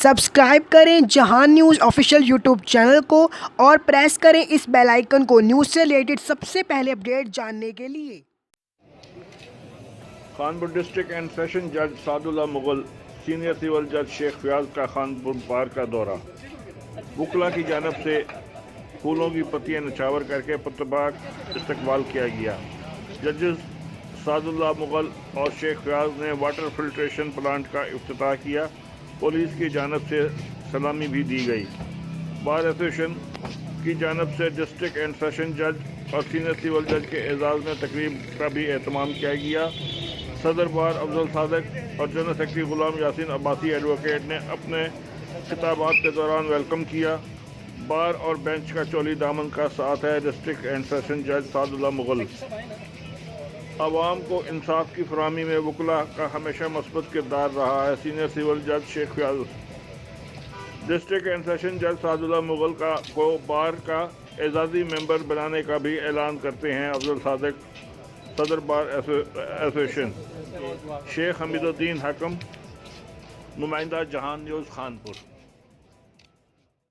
Subscribe करें जहां news official YouTube channel को और प्रेस करें इस बेल आइकन को न्यूज़ से रिलेटेड सबसे पहले अपडेट जानने के लिए। खानपुर डिस्ट्रिक्ट एंड सेशन जज सादुल्लाह मुगल, सीनियर सिविल जज शेख फयाज का खानपुर बार का दौरा। वकला की जानब से फूलों की पत्तियां नछावर करके पुतबाक इस्तकबाल किया गया। जजेस सादुल्लाह मुगल और शेख फयाज ने वाटर फिल्ट्रेशन प्लांट का इफ्तिताह किया। पुलिस की जानब से सलामी भी दी गई। बार एसोसिएशन की जानब से डिस्ट्रिक्ट एंड सेशन जज और सीनियर सिविल जज के एजाज़ में तकरीब का भी एहतमाम किया गया। सदर बार अफजल सादक और जनरल सेक्रेटरी गुलाम यासीन अब्बासी एडवोकेट ने अपने खिताबात के दौरान वेलकम किया। बार और बेंच का चौली दामन का साथ है डिस्ट्रिक्ट एंड सेशन जज सादुल्लाह मुगल। आवाम को इंसाफ की फराहमी में वकला का हमेशा मस्बत किरदार रहा है। सीनियर सिविल जज Sheikh Fayaz district and session जज सादुल्लाह मुगल को बार का एजाज़ी मेंबर बनाने का भी ऐलान करते हैं। अफजल सादक, सदर बार एसोसिएशन, शेख हमीदुद्दीन हकम, नुमाइंदा जहान न्यूज़ खानपुर।